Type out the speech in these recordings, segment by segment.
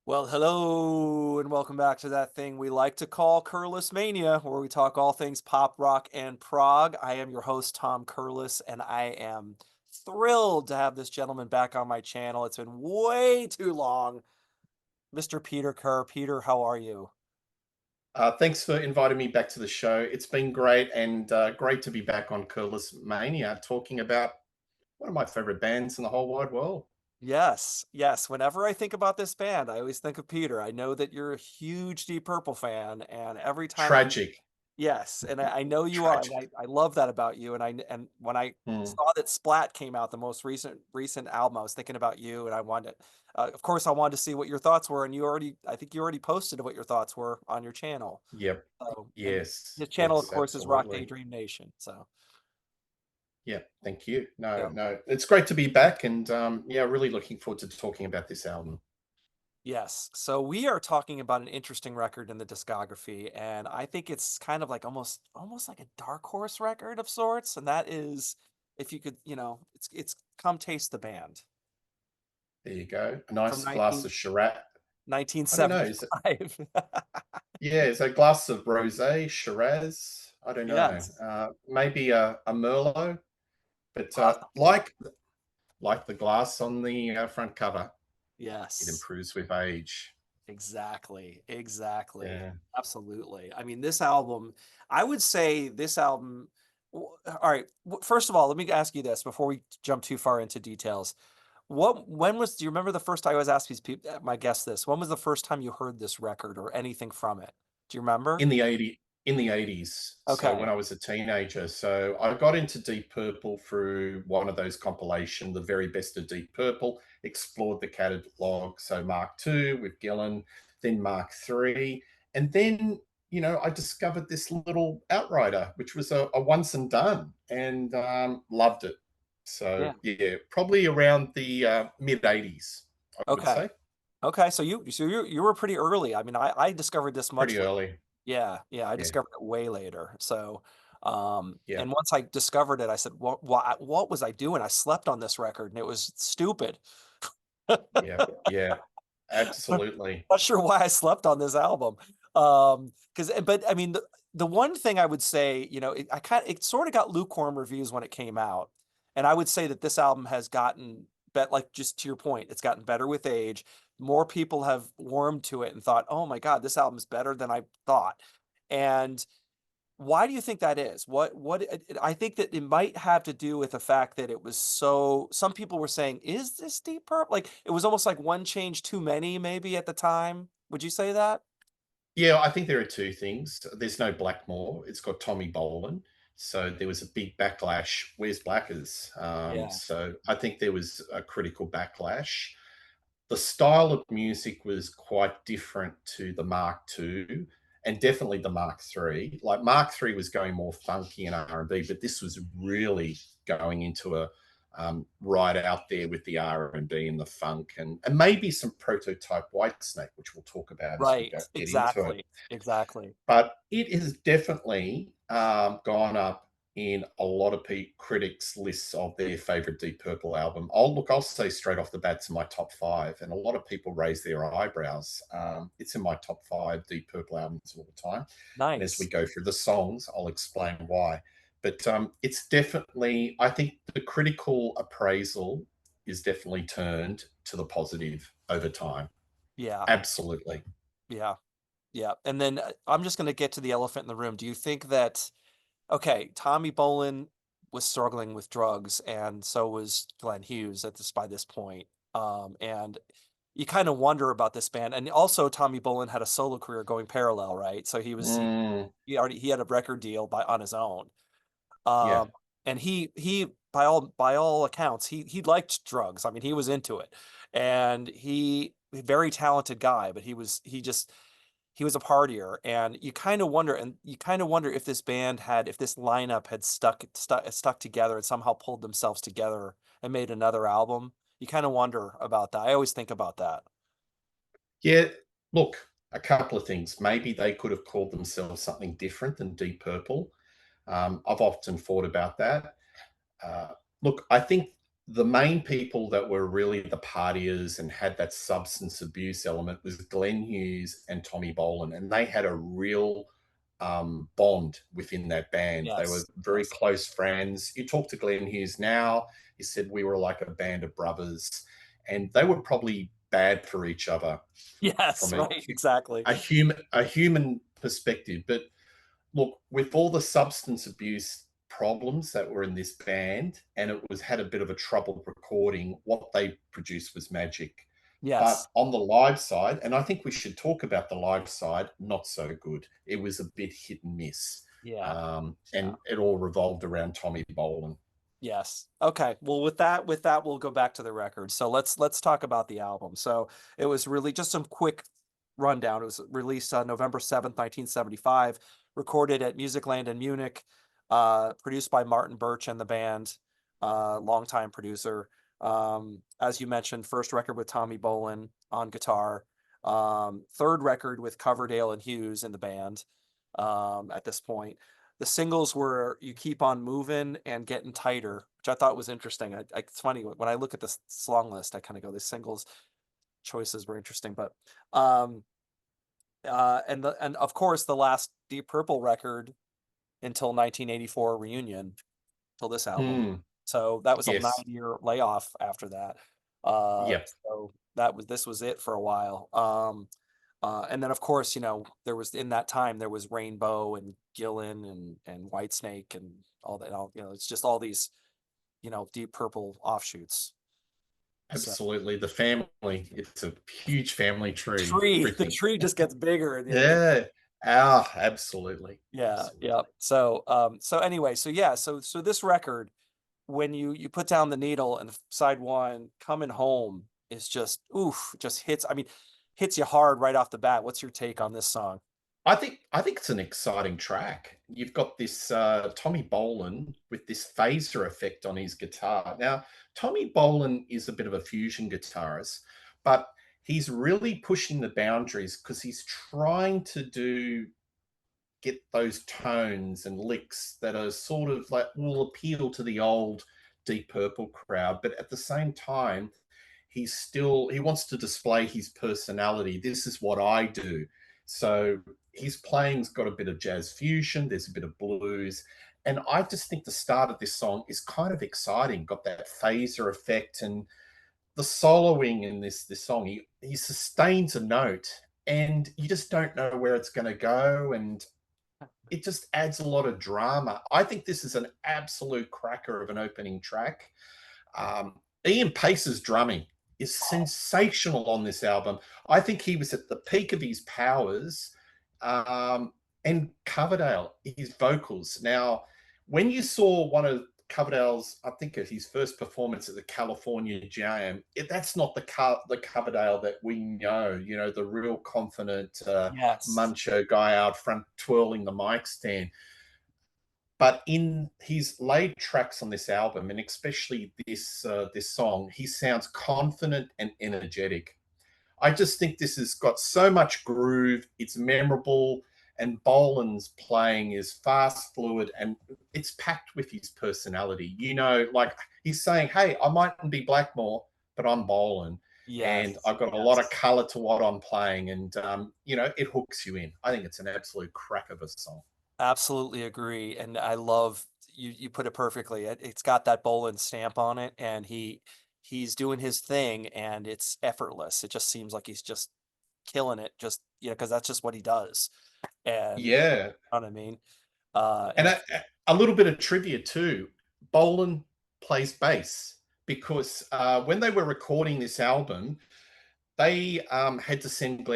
Well, hello, and welcome back to that thing we like to call Curlis Mania, where we talk all things pop, rock, and prog. I am your host, Tom Curlis, and I am thrilled to have this gentleman back on my channel. It's been way too long. Mr. Peter Kerr. Peter, how are you? Thanks for inviting me back to the show. It's been great and great to be back on Curless Mania talking about one of my favorite bands in the whole wide world. Yes, yes. Whenever I think about this band, I always think of Peter. I know that you're a huge Deep Purple fan, and every time I Tragic, yes, and I know you are, and tragic. I love that about you, and and when I Mm. saw that Splat came out, the most recent album, I was thinking about you, and I wanted of course, I wanted to see what your thoughts were, and I think you already posted what your thoughts were on your channel. Yep. So, and Yes. his channel, of Yes. course, is Rock Absolutely. Daydream Nation. So, Yeah. Thank you. No. yeah. No. It's great to be back, and yeah, really looking forward to talking about this album. Yes. So we are talking about an interesting record in the discography, and I think it's kind of like almost like a dark horse record of sorts, and that is if you could, it's Come Taste the Band There you go. A from nice glass 19 of Shiraz. I don't know. Is it? 1975. Yeah. Is a glass of rosé, Shiraz? I don't know. Yes, Maybe a Merlot. But possibly. like the glass on the front cover, it Yes, improves with age. exactly. Exactly. Yeah. Absolutely. I mean, this album, I would say this album. All right. First of all, let me ask you this before we jump too far into details. Do you remember the first time I was asked these people, my guest this, when was the first time you heard this record or anything from it? Do you remember? In the 80s. So when Okay. I was a teenager. So I got into Deep Purple through one of those compilation, The Very Best of Deep Purple, explored the catalog. So Mark II with Gillan, then Mark III. And then, I discovered this little Outrider, which was a once and done, and loved it. So Yeah. yeah, probably around the mid 80s, I would Okay. say. Okay. So you were pretty early. I mean, I discovered this much Pretty later. early. Yeah, yeah, I Yeah. discovered it way later. So, Yeah. and once I discovered it, I said, what was I doing? I slept on this record and it was stupid. Yeah. Yeah. Absolutely. Not sure why I slept on this album. But I mean, the one thing I would say, it sort of got lukewarm reviews when it came out. And I would say that this album has gotten like just to your point, it's gotten better with age. More people have warmed to it and thought, oh my God, this album's better than I thought. And why do you think that is? I think that it might have to do with the fact that it was some people were saying, "Is this Deep Purple?" Like it was almost like one change too many maybe at the time. Would you say that? Yeah, I think there are two things. There's no Blackmore. It's got Tommy Bolan. So there was a big backlash. Where's Blackers? Yeah. So I think there was a critical backlash. The style of music was quite different to the Mark II and definitely the Mark III. Like Mark III was going more funky and R&B, but this was really going into a right out there with the R&B and the funk and maybe some prototype Whitesnake, which we'll talk about as we Right. get into it. Exactly. Exactly. But it has definitely gone up in a lot of critics' lists of their favorite Deep Purple album. I'll say straight off the bat, it's in my top five, and a lot of people raise their eyebrows. It's in my top five Deep Purple albums of all time. And as we Nice. go through the songs, I'll explain why. But it's definitely, I think the critical appraisal is definitely turned to the positive over time. Yeah. Absolutely. Yeah. Yeah. And then I'm just going to get to the elephant in the room. Do you think that okay, Tommy Bolin was struggling with drugs, and so was Glenn Hughes by this point. And you kind of wonder about this band. And also Tommy Bolin had a solo career going parallel, right? So Mm, he had a record deal on his own. yeah. Um, and he by all accounts, he liked drugs. I mean, he was into it. And very talented guy, but he was a partier, and you kind of wonder if if this lineup had stuck together and somehow pulled themselves together and made another album. You kind of wonder about that. I always think about that. Yeah, look, a couple of things. Maybe they could have called themselves something different than Deep Purple. I've often thought about that. Look, I think the main people that were really the partiers and had that substance abuse element was Glenn Hughes and Tommy Bolan, and they had a real bond within that band. They were Yes, very yes, close friends. You talk to Glenn Hughes now, he said we were like a band of brothers, and they were probably bad for each other yes, from right, exactly. a human perspective. But look, with all the substance abuse problems that were in this band, and it was had a bit of a trouble recording, what they produced was magic. Yes, But on the live side, and I think we should talk about the live side, not so good. It was a bit hit and miss. yeah, yeah. And it all revolved around Tommy Bolan. Yes. Okay. Well, with that, we'll go back to the record. So let's talk about the album. So it was really just some quick rundown. It was released on November 7th, 1975, recorded at Musicland in Munich, produced by Martin Birch and the band, longtime producer. As you mentioned, first record with Tommy Bolan on guitar, third record with Coverdale and Hughes in the band, at this point. The singles were "You Keep on Moving" and "Getting Tighter," which I thought was interesting. It's funny when I look at this song list, I kind of go, "The singles choices were interesting," but um, and of course the last Deep Purple record until 1984 Reunion, till this album. Mm, So that was a yes. 9 year layoff after that. Yep. So that was this was it for a while. And then of course, there was in that time there was Rainbow and Gillan and Whitesnake and all that. It's just all these Deep Purple offshoots. So Absolutely. The family, it's a huge family tree, the everything. tree just gets bigger and gets. Yeah. Ah, absolutely. Yeah, yeah. Absolutely. So anyway, so yeah, so this record, when you put down the needle and side one, "Coming Home" is just oof, just hits. I mean, hits you hard right off the bat. What's your take on this song? I think it's an exciting track. You've got this Tommy Bolan with this phaser effect on his guitar. Now, Tommy Bolan is a bit of a fusion guitarist, but he's really pushing the boundaries because he's trying to do get those tones and licks that are sort of like will appeal to the old Deep Purple crowd, but at the same time, he wants to display his personality. This is what I do. So his playing's got a bit of jazz fusion, there's a bit of blues. And I just think the start of this song is kind of exciting. Got that phaser effect and the soloing in this song. He sustains a note and you just don't know where it's going to go. And it just adds a lot of drama. I think this is an absolute cracker of an opening track. Ian Pace's drumming is sensational on this album. I think he was at the peak of his powers. And Coverdale, his vocals. Now, when you saw one of Coverdale's, I think of his first performance at the California Jam, that's not the Coverdale that we know. The real confident Yes. muncho guy out front twirling the mic stand. But in his laid tracks on this album, and especially this song, he sounds confident and energetic. I just think this has got so much groove. It's memorable, and Bolan's playing is fast, fluid, and it's packed with his personality. Like he's saying, "Hey, I mightn't be Blackmore, but I'm Bolan, and Yes. I've got a lot of Yes. color to what I'm playing." And it hooks you in. I think it's an absolute crack of a song. Absolutely agree. And I love you put it perfectly. It's got that Bolan stamp on it, and he's doing his thing, and it's effortless. It just seems like he's just killing it, just because that's just what he does. And you Yeah, know what I mean? and And a little bit of trivia too. Bolan plays bass because when they were recording this album, they had to send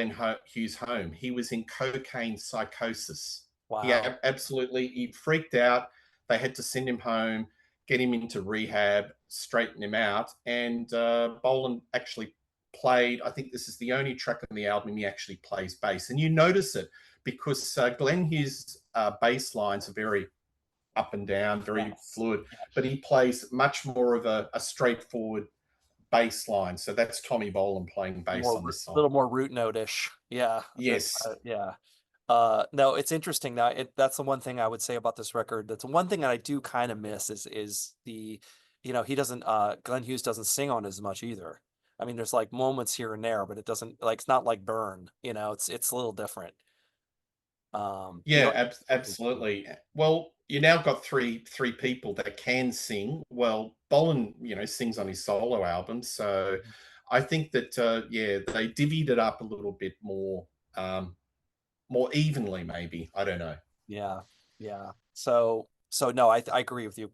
Hughes home. He was in cocaine psychosis. wow. He freaked out. They had to send him home, get him into rehab, straighten him out. And Bolan actually played, I think this is the only track on the album he actually plays bass. And you notice it because Glenn Hughes' bass lines are very up and down, very Yes. fluid, Yeah. but he plays much more of a straightforward bass line. So that's Tommy Bolan playing bass on this song. Little more root notish. Yeah. Yes. Yeah. No, it's interesting now. That's the one thing I would say about this record. That's one thing that I do kind of miss is the he doesn't Glenn Hughes doesn't sing on as much either. I mean, there's like moments here and there, but it doesn't like it's not like Burn, it's a little different. You Yeah, don't absolutely. Well, you now got three people that can sing. Well, Bolan, sings on his solo album, so I think that yeah, they divvied it up a little bit um, more evenly, maybe. I don't know. Yeah, yeah. So no, I agree with you.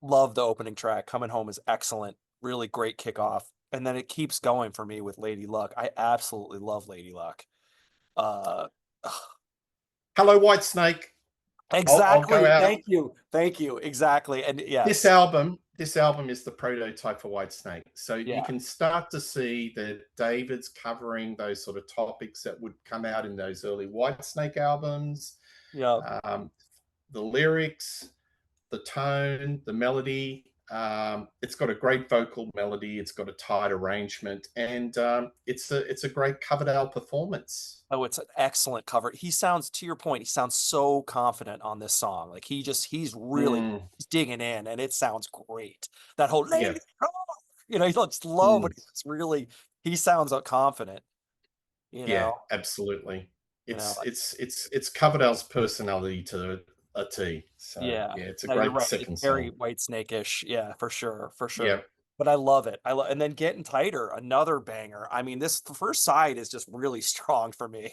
Love the opening track. Coming Home is excellent. Really great kickoff. And then it keeps going for me with Lady Luck. I absolutely love Lady Luck. Uh Hello, White Snake. I'll go exactly. out. Thank you. Thank you. Exactly. And This yes. album, this album is the prototype for Whitesnake. So you Yeah. can start to see that David's covering those sort of topics that would come out in those early Whitesnake albums. Yeah. Um, the lyrics, the tone, the melody. It's got a great vocal melody. It's got a tight arrangement, and it's a great Coverdale performance. Oh, it's an excellent cover. He sounds, to your point, he sounds so confident on this song. Like he's really Mm, he's digging in and it sounds great. That whole yeah, lady, oh, you just love when mm, he sounds confident, you yeah, know, absolutely. you know, like, It's Coverdale's personality to a T. So yeah. yeah, it's a No, you're great right. It's second very song. White Snake-ish. Yeah, for sure, for Yeah, sure. But I love it. And then Getting Tighter, another banger. I mean, this the first side is just really strong for me.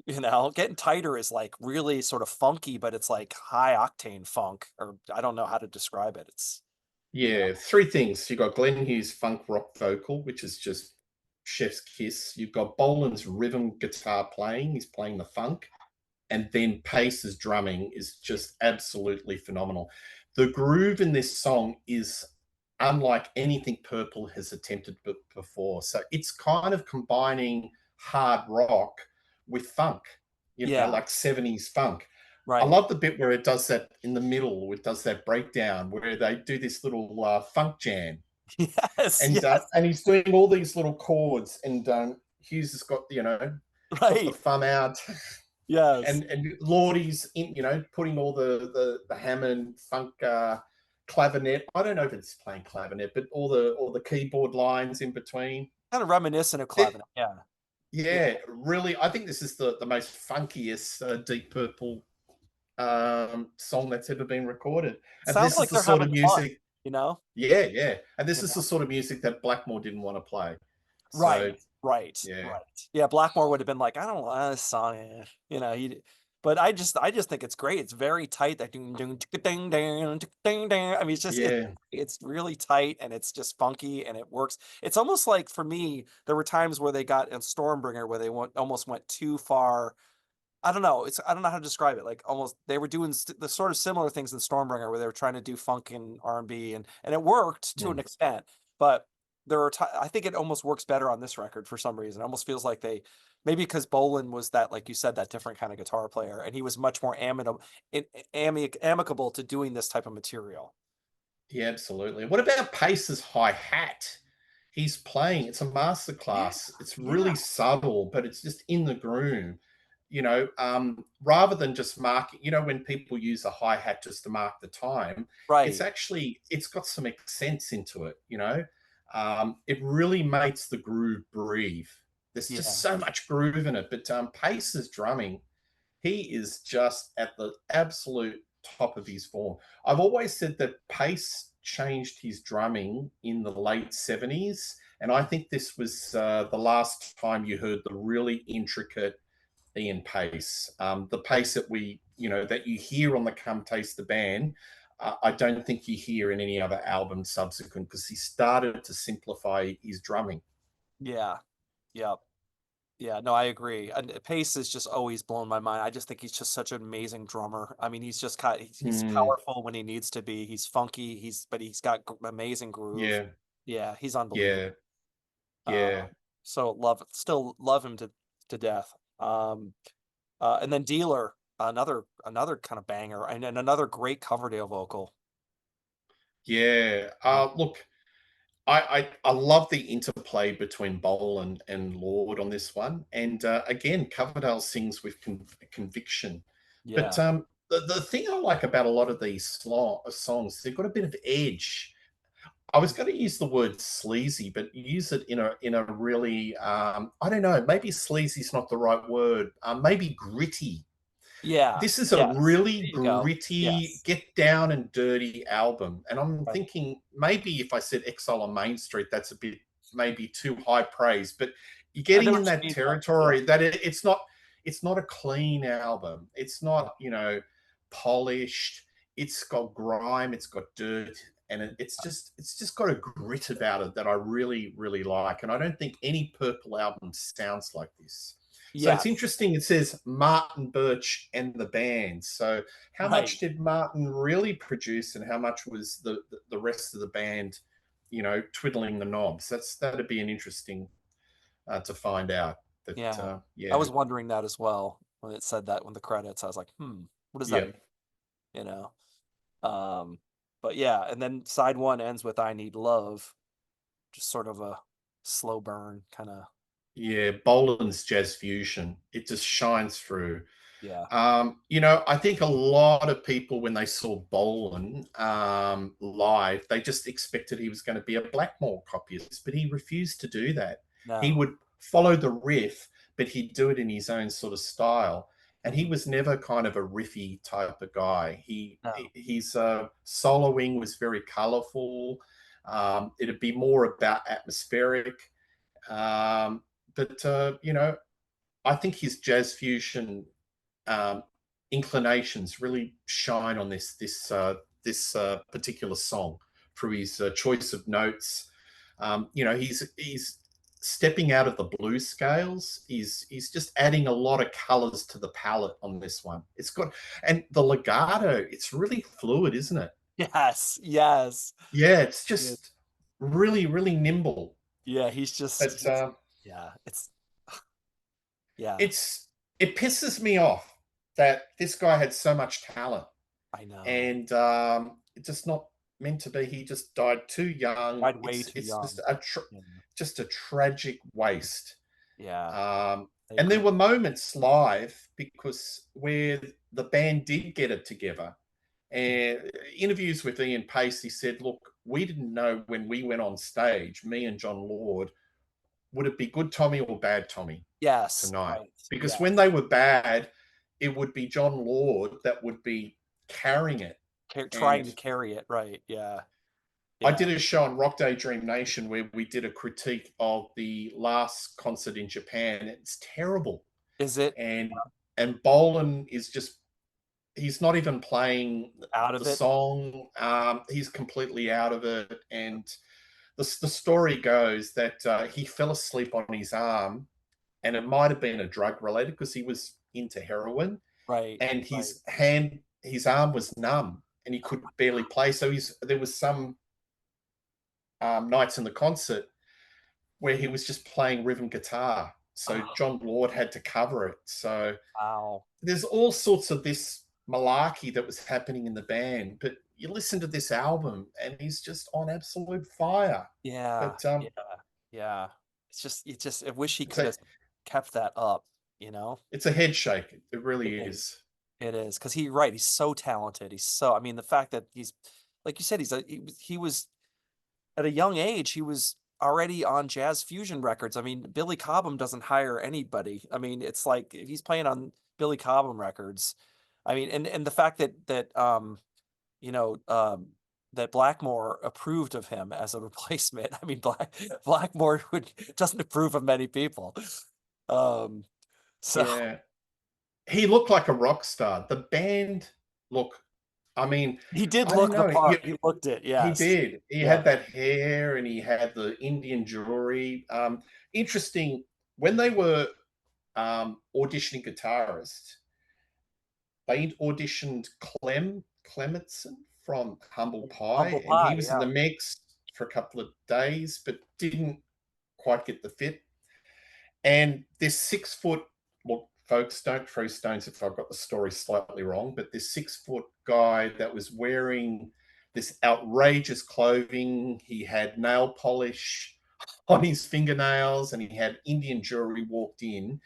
Getting Tighter is like really sort of funky, but it's like high octane funk, or I don't know how to describe it. It's, you know, yeah. Three things. You've got Glenn Hughes' funk rock vocal, which is just chef's kiss. You've got Bolan's rhythm guitar playing. He's playing the funk. And then Pace's drumming is just absolutely phenomenal. The groove in this song is unlike anything Purple has attempted before. So it's kind of combining hard rock with funk, yeah, like 70s funk. I right. love the bit where it does that in the middle, it does that breakdown where they do this little funk jam. Yes, And he's doing all these little chords, and Hughes has got, got the right. thumb out, Yes, and Lordy's in, putting all the Hammond funk clavinet. I don't know if it's playing clavinet, but all the keyboard lines in between. kind of reminiscent of It, Clavinet. Yeah, yeah. yeah, really, I think this is the most funkiest Deep Purple song that's ever been recorded. And Sounds this is like the they're sort of having fun, music, you know? yeah, yeah. And this You is the know? sort of music that Blackmore didn't want to play. So Right, right, yeah, right. Yeah, Blackmore would have been like, I don't want this song, but I just think it's great. It's very tight. That ding, ding, ticka, ding, ding, ticka, ding, ding. I mean, yeah. it's really tight and it's just funky and it works. It's almost like for me, there were times where they got in Stormbringer where they almost went too far. I don't know how to describe it. Like almost they were doing the sort of similar things in Stormbringer where they were trying to do funk and R&B and it worked to an Mm. extent, but I think it almost works better on this record for some reason. It almost feels like they maybe because Bolan was that, like you said, that different kind of guitar player and he was much more amicable to doing this type of material. Yeah, absolutely. What about Pace's hi hat? He's playing, it's a Yeah, masterclass. It's yeah. really subtle, but it's just in the groove. Rather than just marking, when people use a hi hat just to mark the time, Right. it's got some accents into it. It really makes the groove breathe. There's just Yeah. so much groove in it. But Pace's drumming, he is just at the absolute top of his form. I've always said that Pace changed his drumming in the late 70s. And I think this was the last time you heard the really intricate Ian Pace. The Pace that you hear on the Come Taste the Band, I don't think you hear in any other album subsequent because he started to simplify his drumming. Yeah. Yeah. Yeah, no, I agree. And Pace has just always blown my mind. I just think he's just such an amazing drummer. I mean, he's Mm, powerful when he needs to be. He's funky. But he's got amazing groove. yeah, Yeah, he's unbelievable. yeah, Uh, yeah. still love him to death. And then Dealer, another kind of banger, and another great Coverdale vocal. Yeah. Uh, Look, I love the interplay between Bowl and Lord on this one, and again, Coverdale sings with conviction. But yeah, the thing I like about a lot of these songs, they've got a bit of edge. I was going to use the word sleazy, but use it in a really I don't know, maybe sleazy is not the right word. Maybe gritty. Yeah. This is a Yes. really There you go. gritty, Yes. get down and dirty album, and I'm Right. thinking maybe if I said Exile on Main Street, that's a bit maybe too high praise, but you're I know getting what in you that mean though. Yeah. territory that it's not a clean album. It's No. not polished. It's got grime. It's got dirt, and it's just got a grit about it that I really really like. And I don't think any Purple album sounds like this. So it's Yes. interesting. It says Martin Birch and the band. So how much Right. did Martin really produce, and how much was the rest of the band, twiddling the knobs? That'd be an interesting to find out. That Yeah. I yeah, was wondering that as well when it said that when the credits. I was like, what does that yeah, mean? You know? Um, but yeah, and then side one ends with I Need Love, just sort of a slow burn kind of. yeah. Bolan's jazz fusion. It just shines through. Yeah. I think a lot of people, when they saw Bolan live, they just expected he was going to be a Blackmore copyist, but he refused to do that. He No. would follow the riff, but he'd do it in his own sort of style. And he Mhm. was never kind of a riffy type of guy. No. His soloing was very colorful. It'd be more about atmospheric. Um, but I think his jazz fusion um, inclinations really shine on this particular song through his choice of notes. He's stepping out of the blues scales. He's just adding a lot of colors to the palette on this one. It's got and the legato. It's really fluid, isn't it? Yes. Yes. Yeah, it's Yeah. just really really nimble. Yeah. He's just, But he's, yeah. Yeah. it's it pisses me off that this guy had so much talent I know. and it's just not meant to be. He just died too young. Died way too It's young. Yeah. just a tragic waste. Yeah. I And there agree. were moments live because where the band did get it together. And interviews with Ian Pace, he said, "Look, we didn't know when we went on stage, me and John Lord, would it be good Tommy or bad Tommy Yes. tonight? Right. Because when Yes. they were bad, it would be John Lord that would be carrying it. Trying And to carry it. Right. Yeah. I Yeah. did a show on Rock Day Dream Nation where we did a critique of the last concert in Japan. It's terrible. Is it And Bolan is just he's not even playing out the of it? song. He's completely out of it. And the story goes that he fell asleep on his arm, and it might have been a drug related because he was into heroin, Right. and Right. his arm was numb, and he could barely play. So there was some nights in the concert where he was just playing rhythm guitar. So Oh, John Lord had to cover it. So wow. there's all sorts of this malarkey that was happening in the band. But you listen to this album, and he's just on absolute fire. Yeah. But Yeah. Yeah. It's just, I wish he it's could a have kept that up, you know? it's a head shake. It It really is. is. It is. Because right, he's so talented. I mean, the fact that like you said, he was at a young age, he was already on jazz fusion records. I mean, Billy Cobham doesn't hire anybody. I mean, it's like if he's playing on Billy Cobham records. I mean, and the fact that you know, that Blackmore approved of him as a replacement. I mean, Blackmore doesn't approve of many people. Um, so Yeah. He looked like a rock star. The band, look, I mean, he did I don't look the know. part. He looked it. He Yes. did. He Yeah. had that hair and he had the Indian jewelry. Interesting. When they were auditioning guitarists, they auditioned Clem Clementson from Humble Humble Pie, and he pie. was in Yeah. the mix for a couple of days, but didn't quite get the fit. And this 6 foot, look, folks, don't throw stones if I've got the story slightly wrong, but this 6 foot guy that was wearing this outrageous clothing, he had nail polish on his fingernails and he had Indian jewelry walked in,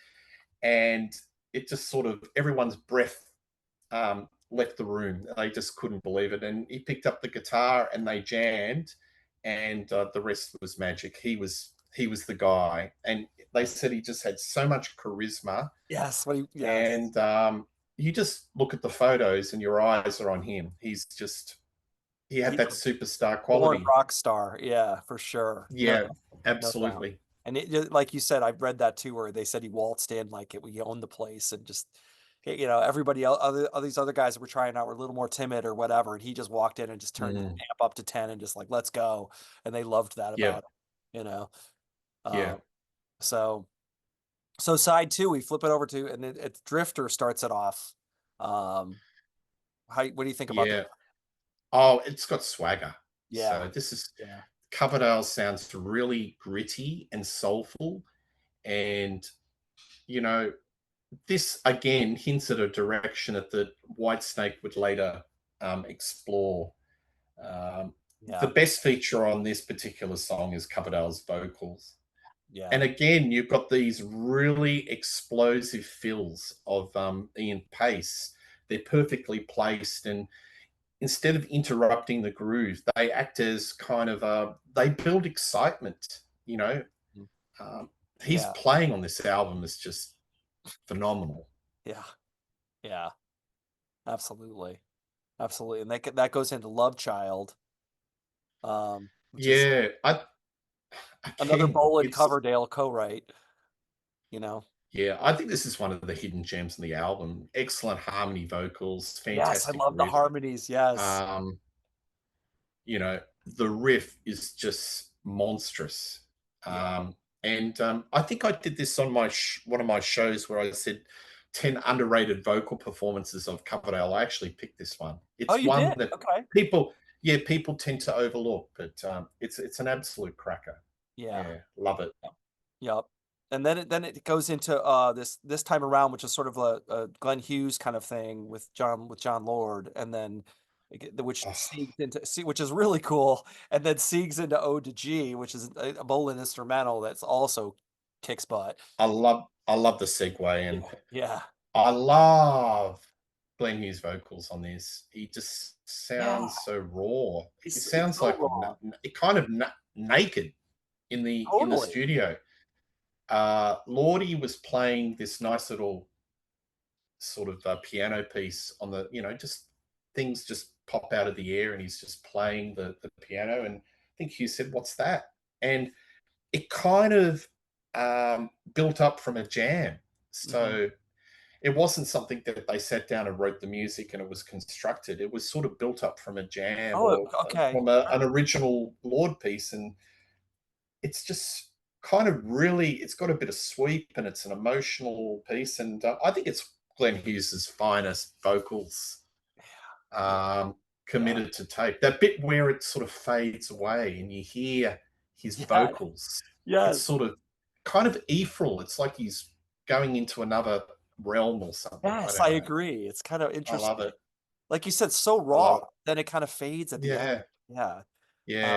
and it just sort of everyone's breath left the room. They just couldn't believe it. And he picked up the guitar and they jammed, and the rest was magic. He was the guy, and they said he just had so much charisma. Yes, yes. And you just look at the photos, and your eyes are on him. He had He that superstar born quality. rock star. Yeah, for sure. No, Yeah, no doubt. absolutely. And like you said, I've read that too, where they said he waltzed in like we owned the place and just, everybody else, all these other guys that were trying out were a little more timid or whatever, and he just walked in and just turned his Mm, amp up to 10 and just like, let's go, and they loved that yeah, about him, you know. yeah, Um, so side two, we flip it over to, and it's Drifter starts it off. Um, what do you think about the? yeah. Oh, it's got swagger. Yeah, So this is yeah, Coverdale sounds really gritty and soulful, and you know this again hints at a direction that Whitesnake would later explore. Um, the yeah, best feature on this particular song is Coverdale's vocals. yeah. And again, you've got these really explosive fills of Ian Pace. They're perfectly placed, and instead of interrupting the groove, they act as kind of they build excitement. You know, Mm. um, he's Yeah, playing on this album is just phenomenal. yeah, yeah. Absolutely. Absolutely. And that goes into Love Child, which is Yeah, I another again, Bolan it's Coverdale co-write, you know. yeah, I think this is one of the hidden gems in the album. Excellent harmony vocals, Yes, I fantastic love the riff. harmonies. Yes. Um, the riff is just monstrous. Yeah. Um, and I think I did this on one of my shows where I said 10 underrated vocal performances of Coverdale. I actually picked this one. Oh, It's you did? one that Okay. people tend to overlook, but it's an absolute cracker. Yeah. Yeah, love it. Yep. And then it goes into this time around, which is sort of a Glenn Hughes kind of thing with John Lord, and then which Oh, segues into which is really cool, and then segues into Ode to G, which is a Bolan instrumental that's also kicks butt. I love the segue, and Yeah. Yeah. I love Glenn Hughes' vocals on this. He just Yeah. sounds so raw. He It's sounds so like raw. kind of naked in the Totally. studio. Lordy was playing this nice little sort of piano piece on the, just things just pop out of the air, and he's just playing the piano. And I think Hughes said, "What's that?" And it kind of built up from a jam. Hmm. So it wasn't something that they sat down and wrote the music and it was constructed. It was sort of built up from a jam Oh, or okay. from an original Lord piece. And it's just kind of really, it's got a bit of sweep and it's an emotional piece. And I think it's Glenn Hughes's finest vocals Yeah. um, Yeah. committed to tape. That bit where it sort of fades away and you hear his Yeah. vocals, it's Yes. sort of kind of ethereal. It's like he's going into another realm or something. I Yes, don't I know. agree. It's kind of I love interesting. it. Like you said, so I raw, love it. then it kind of fades at the end. Yeah. Yeah. Uh,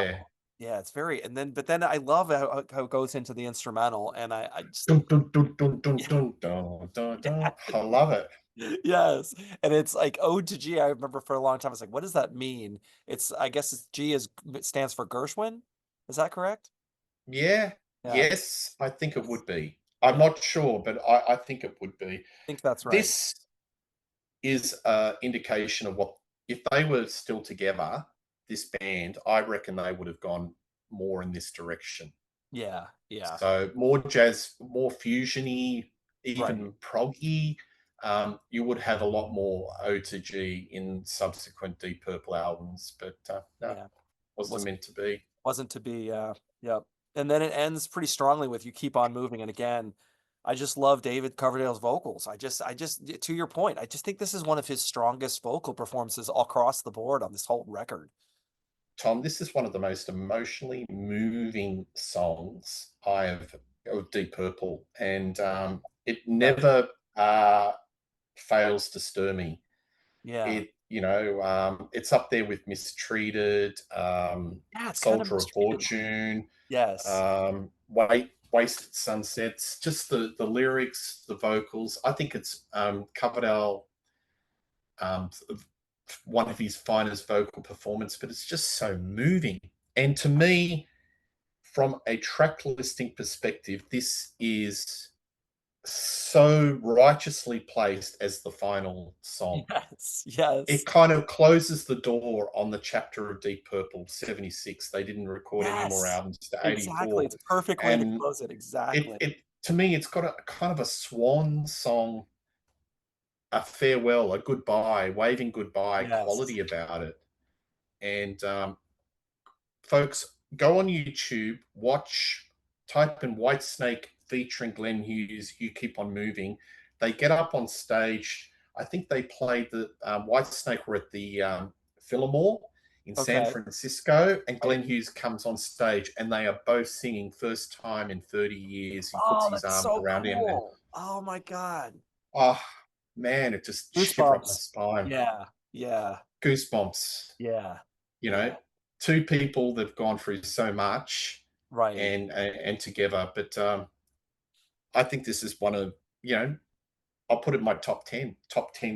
Yeah. yeah, it's very, and then, but then I love how it goes into the instrumental, and I just, Dun, dun, dun, dun, dun, dun, dun, dun, dun. I love it. yes. And it's like Ode to G. I remember for a long time, I was like, what does that mean? I guess G it stands for Gershwin. Is that correct? Yeah. Yeah. Yes, I think it Yes. would be. I'm Yeah. I not sure, but I think it would be. think that's right. This is an indication of what, if they were still together, this band, I reckon they would have gone more in this direction. Yeah. Yeah. So more jazz, more fusiony, Right. even proggy. You would have a lot more O to G in subsequent Deep Purple albums, but no, Yeah. wasn't Wasn't meant to be. wasn't to be. Yep. And then it ends pretty strongly with "You Keep on Moving." And again, I just love David Coverdale's vocals. To your point, I just think this is one of his strongest vocal performances all across the board on this whole record. Tom, this is one of the most emotionally moving songs I have of Deep Purple, and it Yeah. never fails to stir me. Yeah. It's up there with Mistreated, Yeah. It's kind of Soldier of mistreated. Fortune, Yes. Wasted Sunsets. Just the lyrics, the vocals. I think it's Coverdale. um, one of his finest vocal performance, but it's just so moving. And to me, from a track listing perspective, this is so righteously placed as the final song. Yes, It yes, kind of closes the door on the chapter of Deep Purple 76. They didn't record any more yes, albums to exactly. 84. It's a perfect way to And close it. it Exactly. it to me, it's got a kind of a swan song, a farewell, a goodbye, waving goodbye Yes. quality about it. And folks, go on YouTube, watch, type in White Snake featuring Glenn Hughes, You Keep On Moving. They get up on stage. I think they played the White Snake were at the Fillmore in San Okay. Francisco, and Right. Glenn Hughes comes on stage, and they are both singing first time in 30 years. He puts Oh, his that's arms so around him, and cool. Oh my God. oh man, it just shiver up my Goosebumps. spine. Yeah. Yeah. Goosebumps. Yeah. You know, Yeah. two people that've gone through so much Right. and together. But I think this is one of, I'll put it in my top ten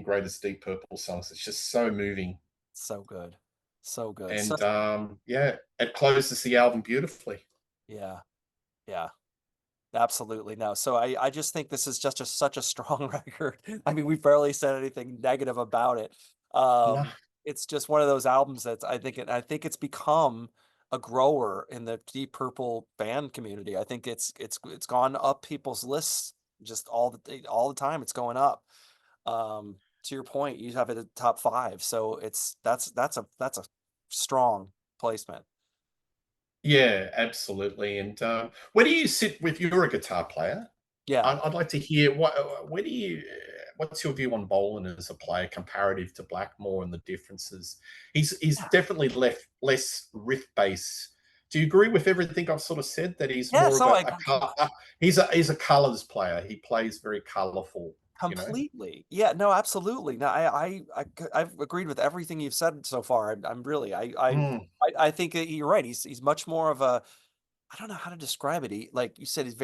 greatest Deep Purple songs. It's just so moving, So good. So good. So and yeah, it closes the album beautifully. yeah. Yeah. Absolutely, no. So I just think this is just such a strong record. I mean, we barely said anything negative about it. No, It's just one of those albums that's I think it's become a grower in the Deep Purple fan community. I think it's gone up people's lists just all the time. It's going up. To your point, you have it at top five, so that's a strong placement. yeah, absolutely. And where do you sit with you're a guitar player? Yeah, I'd like to hear where do you what's your view on Bolan as a player comparative to Blackmore and the differences? He's yeah, definitely less riff bass. Do you agree with everything I've sort of said that he's yeah. more of So I a he's a colors player. He plays very colorful, you know? Completely. Yeah, no, absolutely. No, I've agreed with everything you've said so far. I'm really Mm, I think that you're right. He's much more of a I don't know how to describe it. He like you said, he's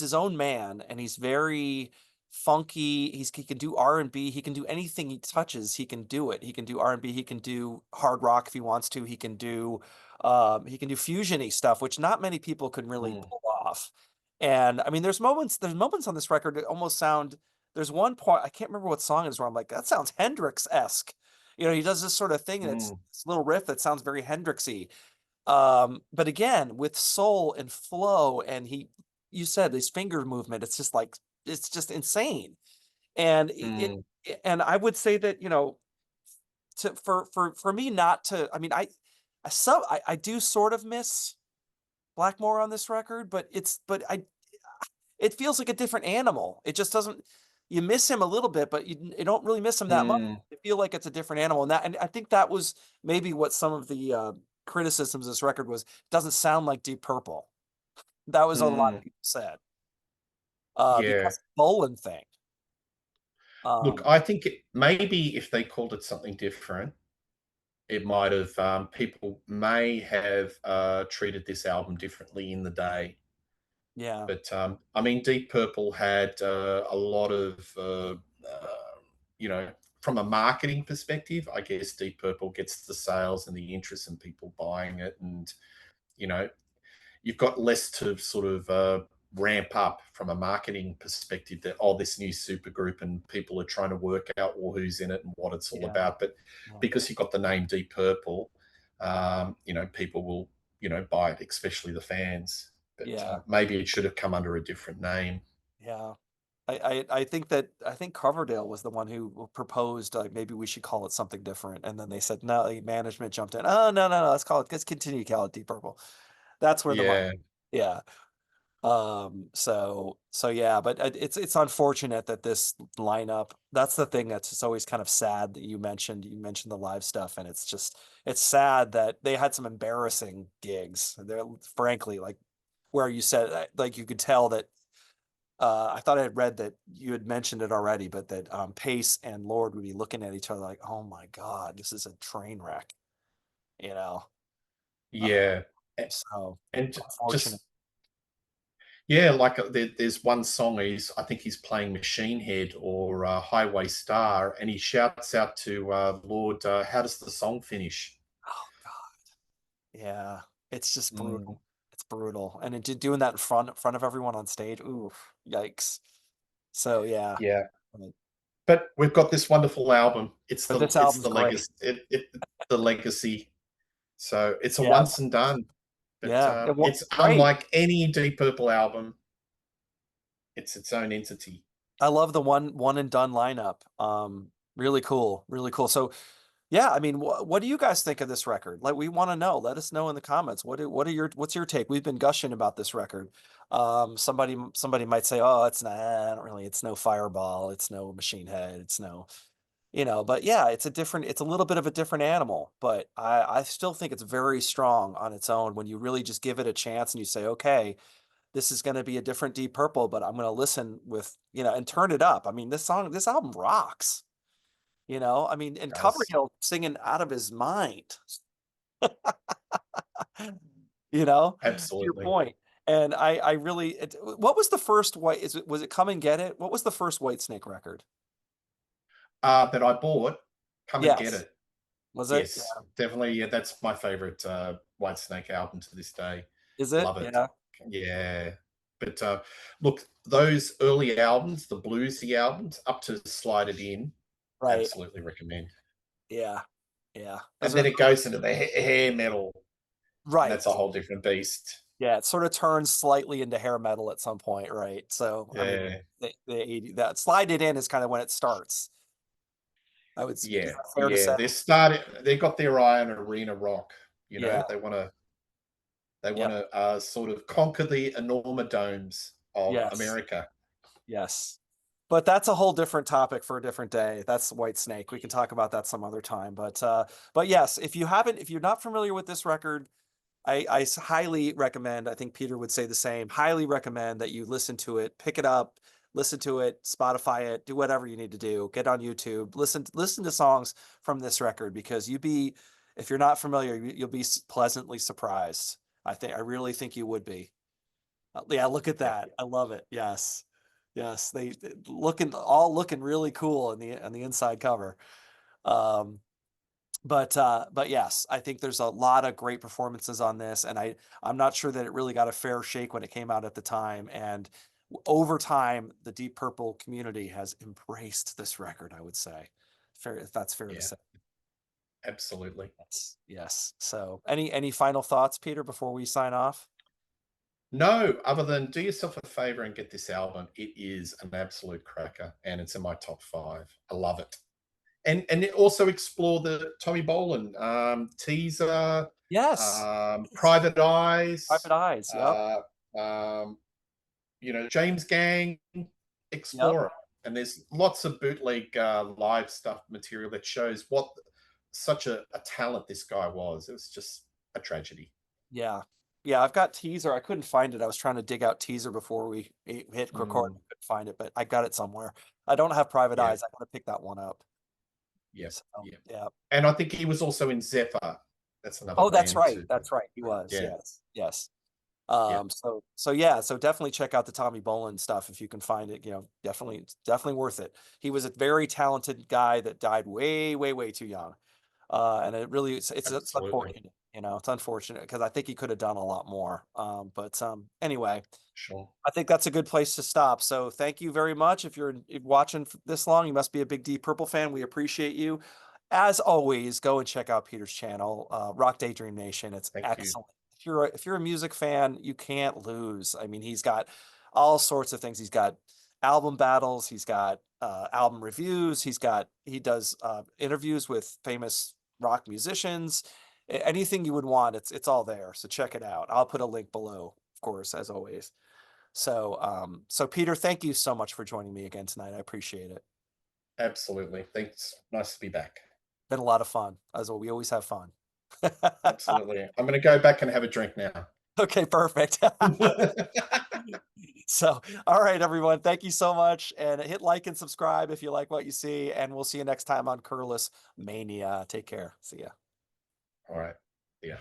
his own man and he's very funky. He can do R&B. He can do anything he touches. He can do it. He can do R&B. He can do hard rock if he wants to. He can do fusiony stuff, which not many people can really mm, pull off. And I mean, there's moments on this record that almost sound. There's one part I can't remember what song it is where I'm like, that sounds Hendrix-esque. You know, he does this sort of thing that's mm, this little riff that sounds very Hendrixy. But again, with soul and flow, and you said his finger movement, it's just like it's just insane. And mm, and I would say that, for me not to, I mean, I do sort of miss Blackmore on this record, but it feels like a different animal. It just doesn't. You miss him a little bit, but you don't really miss him that much. mm, I feel like it's a different animal, and I think that was maybe what some of the criticisms of this record was. Doesn't sound like Deep Purple. That was what a lot of mm. people said Yeah. because of the Bolan thing. Look, Um, I think maybe if they called it something different, it might have people may have treated this album differently in the day. yeah, But I mean, Deep Purple had a lot of you know, from a marketing perspective, I guess Deep Purple gets the sales and the interest and people buying it, and you know, you've got less to sort of ramp up from a marketing perspective that this new supergroup and people are trying to work out who's in it and what it's all yeah, about. But yeah, because you've got the name Deep Purple, people will buy it, especially the fans. But yeah. maybe it should have come under a different name. Yeah. I think Coverdale was the one who proposed like maybe we should call it something different, and then they said no. Like, management jumped in. Oh no, let's continue to call it Deep Purple. That's where the money. Yeah, Yeah. So yeah, but it's unfortunate that this lineup. That's the thing that's just always kind of sad that you mentioned the live stuff, and it's sad that they had some embarrassing gigs. They're frankly like where you said like you could tell that I thought I had read that you had mentioned it already, but that Pace and Lord would be looking at each other like, "Oh my God, this is a train wreck," you know. Uh, yeah, so and unfortunate. just Yeah, like there's one song I think he's playing Machine Head or Highway Star, and he shouts out to Lord, "How does the song finish?" Oh God. Yeah. It's just Mm, brutal. It's brutal. And doing that in front of everyone on stage. Ooh, yikes. So yeah. yeah, But but we've got this wonderful album. but this It's album's the great. legacy. The legacy. So it's a Yeah. once and done. But Yeah. it's Right. unlike any Deep Purple album. It's its own entity. I love the one and done lineup. Really cool, really cool. So, yeah, I mean, what do you guys think of this record? Like, we want to know. Let us know in the comments. What's your take? We've been gushing about this record. Somebody might say, "Oh, it's not really. It's no Fireball. It's no Machine Head. It's no, But yeah, it's a little bit of a different animal. But I still think it's very strong on its own when you really just give it a chance and you say, okay, this is going to be a different Deep Purple, but I'm going to listen with, and turn it up. I mean, this album rocks, I mean, and Does Coverdale singing out of his mind, to your absolutely. point. And I really, what was the first was it Come and Get It? What was the first Whitesnake record? That I bought. Come and get Yes. it. Was it? Yeah. Yes, definitely. Yeah, that's my favorite Whitesnake album to this day. Is it? Love it. Yeah. Yeah. But look, those early albums, the bluesy albums, up to Slide It In, Right. absolutely recommend. Yeah. Yeah. Those And are then it goes into the hair metal, and right. that's a whole different beast. Yeah, it sort of turns slightly into hair metal at some point, right? So, I mean, Yeah. the 80, that Slide It In is kind of when it starts. Is Yeah. that fair to Yeah. say? They got their eye on arena rock. Yeah. They want Yep. to sort of conquer the enormodomes of Yes. America. Yes. But that's a whole different topic for a different day. That's White Snake. We can talk about that some other time. But yes, if you're not familiar with this record, I highly recommend, I think Peter would say the same, highly recommend that you listen to it, pick it up, listen to it, Spotify it, do whatever you need to do, get on YouTube, listen to songs from this record because if you're not familiar, you'll be pleasantly surprised. I really think you would be. Yeah, look at Yep. that. I love it. Yes. Yes, looking really cool on the inside cover. Um, but yes, I think there's a lot of great performances on this, and I'm not sure that it really got a fair shake when it came out at the time. And over time, the Deep Purple community has embraced this record, I would say. Fair, if that's fair to Yeah. say. Absolutely. Yes. Yes. So any final thoughts, Peter, before we sign off? No, other than do yourself a favor and get this album. It is an absolute cracker, and it's in my top 5. I love it. And it also explore the Tommy Bolan teaser, Yes. Yes. Private Eyes, Private Eyes. Yep. um, James Gang, Yep. explore it. And there's lots of bootleg live stuff material that shows what such a talent this guy was. It was just a tragedy. Yeah. Yeah, I've got teaser. I couldn't find it. I was trying to dig out teaser before we hit record. Mm, I couldn't find it, but I got it somewhere. I don't have Private yeah, Eyes. I gotta pick that one up. yeah, So yeah. yeah. And I think he was also in Zephyr. That's another Oh, that's band right. too. That's right. He was. Yeah, Yes. Yes. yeah, So yeah, so definitely check out the Tommy Bolin stuff if you can find it. Definitely, it's definitely worth it. He was a very talented guy that died way, way, way too young. And it really, it's absolutely. unfortunate. It's unfortunate because I think he could have done a lot more. Anyway, Sure. I think that's a good place to stop. So thank you very much. If you're watching this long, you must be a big Deep Purple fan. We appreciate you. As always, go and check out Peter's channel, Rock Daydream Nation. It's Thank you. excellent. If you're a music fan, you can't lose. I mean, he's got all sorts of things. He's got album battles. He's got album reviews. He does interviews with famous rock musicians. Anything you would want, it's all there. So check it out. I'll put a link below, of course, as always. So Peter, thank you so much for joining me again tonight. I appreciate it. Absolutely. Thanks. Nice to be back. Been a lot of fun. As well, we always have fun. Absolutely. I'm going to go back and have a drink now. Okay, perfect. So, all right, everyone. Thank you so much. And hit like and subscribe if you like what you see. And we'll see you next time on Curless Mania. Take care. See ya. All right. Yeah.